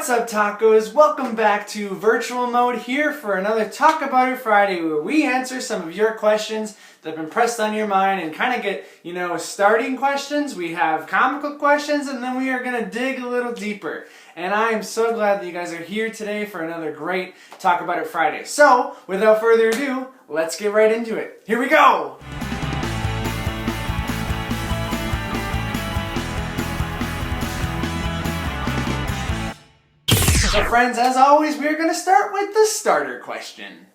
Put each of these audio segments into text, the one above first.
What's up, tacos? Welcome back to virtual mode here for another Talk About It Friday, where we answer some of your questions that have been pressed on your mind and kind of get, starting questions. We have comical questions, and then we are going to dig a little deeper. And I am so glad that you guys are here today for another great Talk About It Friday. So, without further ado, let's get right into it. Here we go! So friends, as always, we're going to start with the starter question.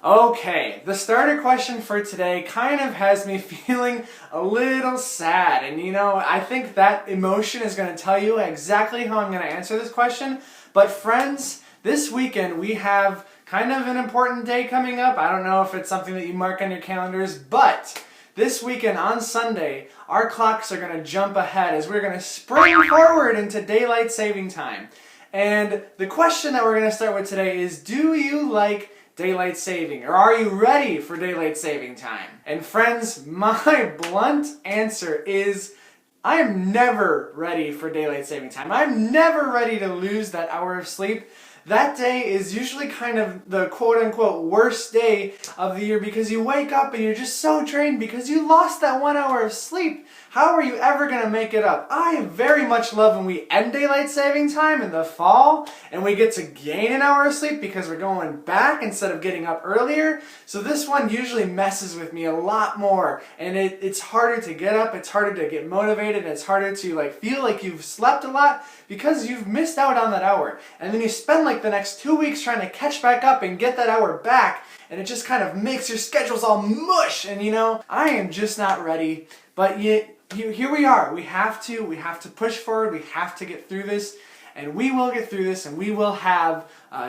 Okay, the starter question for today kind of has me feeling a little sad. And I think that emotion is going to tell you exactly how I'm going to answer this question. But friends, this weekend we have kind of an important day coming up. I don't know if it's something that you mark on your calendars, but this weekend on Sunday, our clocks are going to jump ahead as we're going to spring forward into daylight saving time. And the question that we're going to start with today is, do you like daylight saving, or are you ready for daylight saving time? And friends, my blunt answer is, I am never ready for daylight saving time. I'm never ready to lose that hour of sleep. That day is usually kind of the quote-unquote worst day of the year because you wake up and you're just so drained because you lost that 1 hour of sleep. How are you ever going to make it up? I very much love when we end daylight saving time in the fall and we get to gain an hour of sleep because we're going back instead of getting up earlier. So this one usually messes with me a lot more, and it's harder to get up, it's harder to get motivated, and it's harder to feel like you've slept a lot because you've missed out on that hour. And then you spend the next 2 weeks trying to catch back up and get that hour back, and it just kind of makes your schedules all mush. And I am just not ready, but here we are. We have to push forward. We have to get through this, and we will get through this, and we will have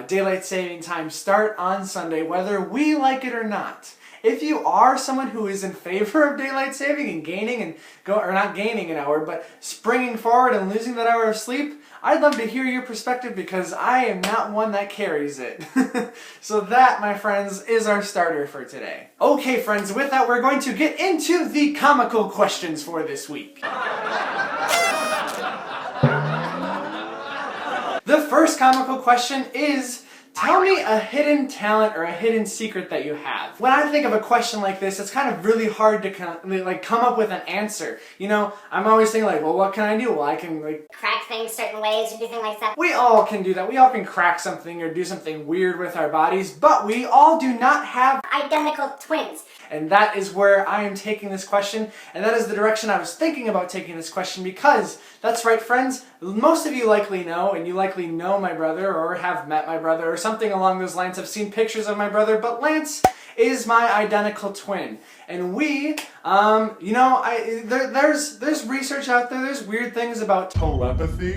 daylight saving time start on Sunday, whether we like it or not. If you are someone who is in favor of daylight saving and gaining or not gaining an hour, but springing forward and losing that hour of sleep, I'd love to hear your perspective because I am not one that carries it. So that, my friends, is our starter for today. Okay, friends, with that, we're going to get into the comical questions for this week. The first comical question is, tell me a hidden talent or a hidden secret that you have. When I think of a question like this, it's kind of really hard to come up with an answer. I'm always thinking well, what can I do? Well, I can crack things certain ways or do things like that. We all can do that. We all can crack something or do something weird with our bodies, but we all do not have identical twins. And that is where I am taking this question, and that is the direction I was thinking about taking this question, because that's right, friends, most of you likely know, and you likely know my brother or have met my brother or something along those lines, have seen pictures of my brother, but Lance is my identical twin. And we, there's research out there, there's weird things about telepathy,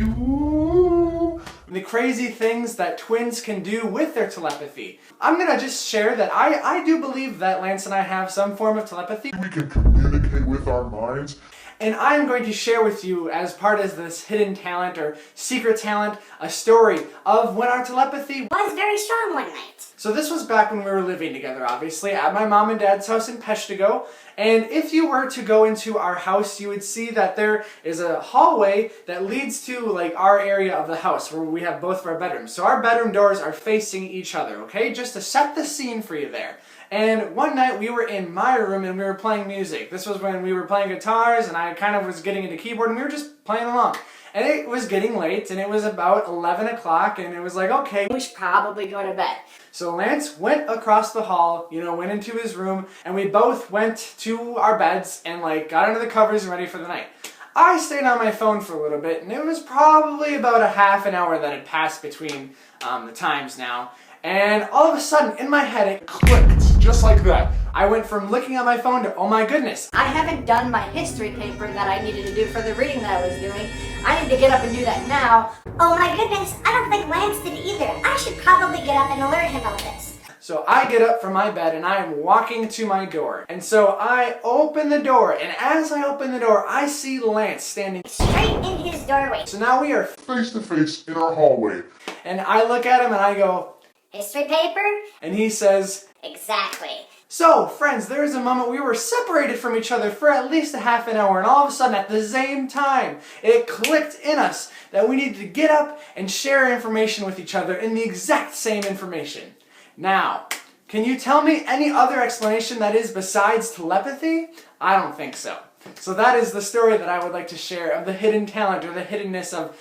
the crazy things that twins can do with their telepathy. I'm gonna just share that I do believe that Lance and I have some form of telepathy. We can communicate with our minds. And I'm going to share with you, as part of this hidden talent or secret talent, a story of when our telepathy was very strong one night. So this was back when we were living together, obviously, at my mom and dad's house in Peshtigo. And if you were to go into our house, you would see that there is a hallway that leads to our area of the house where we have both of our bedrooms. So our bedroom doors are facing each other, okay? Just to set the scene for you there. And one night we were in my room and we were playing music. This was when we were playing guitars and I kind of was getting into keyboard and we were just playing along. And it was getting late and it was about 11 o'clock and it was okay, we should probably go to bed. So Lance went across the hall, went into his room, and we both went to our beds and got under the covers and ready for the night. I stayed on my phone for a little bit, and it was probably about a half an hour that had passed between the times now. And all of a sudden, in my head, it clicked, just like that. I went from looking at my phone to, oh my goodness. I haven't done my history paper that I needed to do for the reading that I was doing. I need to get up and do that now. Oh my goodness, I don't think Lance did either. I should probably get up and alert him of this. So I get up from my bed and I am walking to my door. And so I open the door, and as I open the door, I see Lance standing straight in his doorway. So now we are face to face in our hallway. And I look at him and I go, history paper? And he says, exactly. So, friends, there was a moment we were separated from each other for at least a half an hour, and all of a sudden, at the same time, it clicked in us that we needed to get up and share information with each other in the exact same information. Now, can you tell me any other explanation that is besides telepathy? I don't think so. So that is the story that I would like to share of the hidden talent or the hiddenness of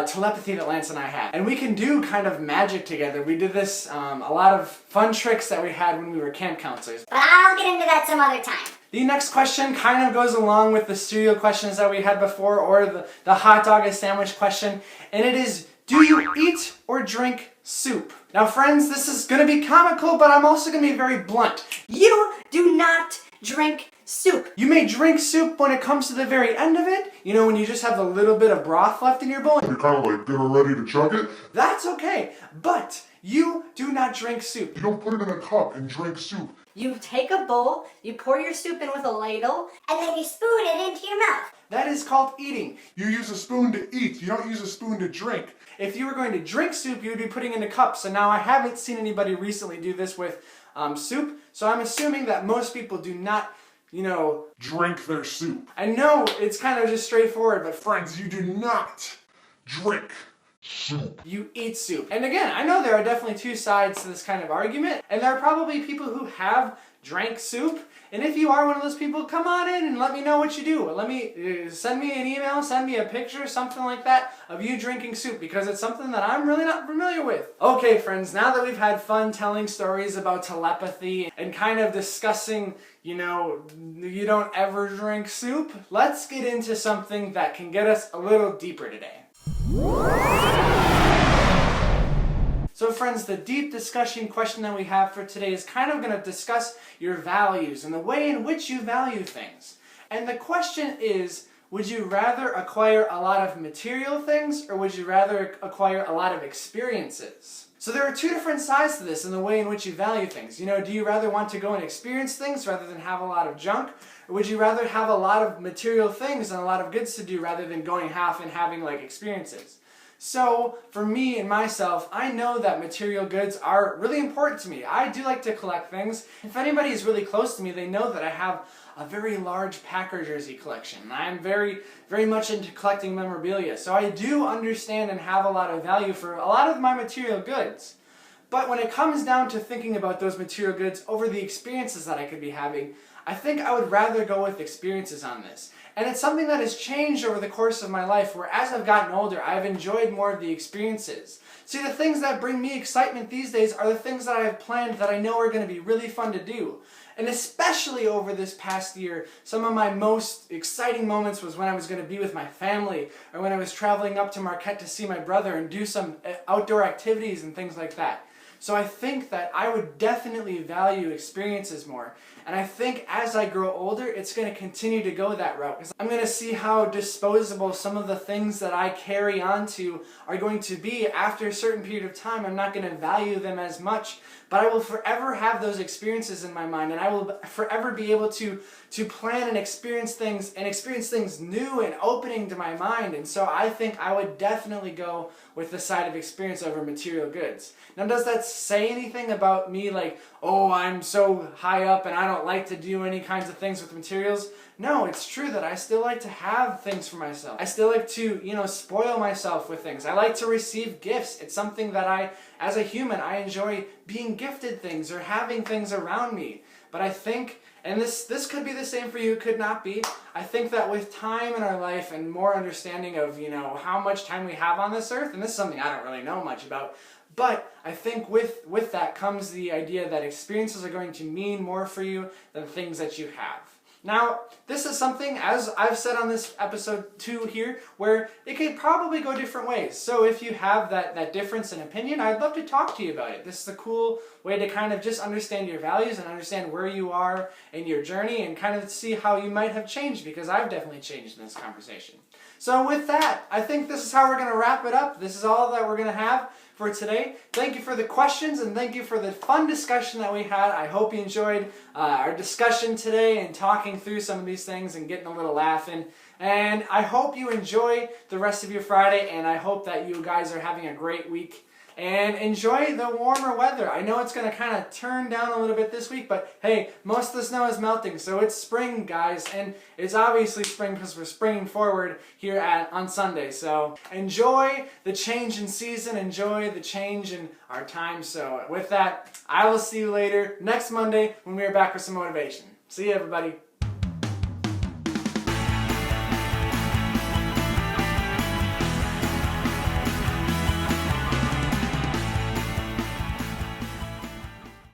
telepathy that Lance and I had. And we can do kind of magic together. We did this, a lot of fun tricks that we had when we were camp counselors. But I'll get into that some other time. The next question kind of goes along with the cereal questions that we had before, or the hot dog is sandwich question, and it is, do you eat or drink soup? Now friends, this is going to be comical, but I'm also going to be very blunt. You do not drink soup. You may drink soup when it comes to the very end of it, you know, when you just have a little bit of broth left in your bowl. You're kind of like getting ready to chug it. That's okay, but you do not drink soup. You don't put it in a cup and drink soup. You take a bowl, you pour your soup in with a ladle, and then you spoon it into your mouth. That is called eating. You use a spoon to eat. You don't use a spoon to drink. If you were going to drink soup, you would be putting it in a cup. So now I haven't seen anybody recently do this with soup, so I'm assuming that most people do not, you know, Drink their soup. I know it's kind of just straightforward, but Friends, you do not drink soup. you eat soup. And again, I know there are definitely two sides to this kind of argument, and there are probably people who have drank soup, and if you are one of those people, come on in and let me know what you do. Let me, send me an email, send me a picture, something like that, of you drinking soup, because it's something that I'm really not familiar with. Okay friends, now that we've had fun telling stories about telepathy, and kind of discussing, you know, you don't ever drink soup, let's get into something that can get us a little deeper today. So friends, the deep discussion question that we have for today is kind of going to discuss your values and the way in which you value things. And the question is, would you rather acquire a lot of material things, or would you rather acquire a lot of experiences? So there are two different sides to this in the way in which you value things. You know, do you rather want to go and experience things rather than have a lot of junk? Or would you rather have a lot of material things and a lot of goods to do rather than going half and having like experiences? So, for me and myself, I know that material goods are really important to me. I do like to collect things. If anybody is really close to me, they know that I have a very large Packer jersey collection. I'm very much into collecting memorabilia. So I do understand and have a lot of value for a lot of my material goods. But when it comes down to thinking about those material goods over the experiences that I could be having, I think I would rather go with experiences on this. And it's something that has changed over the course of my life, where as I've gotten older, I've enjoyed more of the experiences. See, the things that bring me excitement these days are the things that I have planned that I know are going to be really fun to do. And especially over this past year, some of my most exciting moments was when I was going to be with my family, or when I was traveling up to Marquette to see my brother and do some outdoor activities and things like that. So I think that I would definitely value experiences more. And I think as I grow older, it's going to continue to go that route. Because I'm going to see how disposable some of the things that I carry on to are going to be after a certain period of time. I'm not going to value them as much. But I will forever have those experiences in my mind. And I will forever be able to plan and experience things new and opening to my mind. And so I think I would definitely go with the side of experience over material goods. Now, does that say anything about me, like, oh, I'm so high up and I don't like to do any kinds of things with materials? No, it's true that I still like to have things for myself. I still like to, you know, spoil myself with things. I like to receive gifts. It's something that as a human, I enjoy being gifted things or having things around me. But I think, and this could be the same for you, it could not be. I think that with time in our life and more understanding of, you know, how much time we have on this earth, and this is something I don't really know much about, but I think with that comes the idea that experiences are going to mean more for you than things that you have. Now, this is something, as I've said on this episode 2 here, where it could probably go different ways. So if you have that difference in opinion, I'd love to talk to you about it. This is a cool way to kind of just understand your values and understand where you are in your journey and kind of see how you might have changed, because I've definitely changed in this conversation. So with that, I think this is how we're going to wrap it up. This is all that we're going to have for today. Thank you for the questions, and thank you for the fun discussion that we had. I hope you enjoyed our discussion today and talking through some of these things and getting a little laugh in. And I hope you enjoy the rest of your Friday, and I hope that you guys are having a great week. and enjoy the warmer weather. I know it's going to kind of turn down a little bit this week, but hey, most of the snow is melting, so it's spring, guys, and it's obviously spring because we're springing forward here on Sunday. So enjoy the change in season, enjoy the change in our time. So with that, I will see you later next Monday when we are back with some motivation. See you, everybody.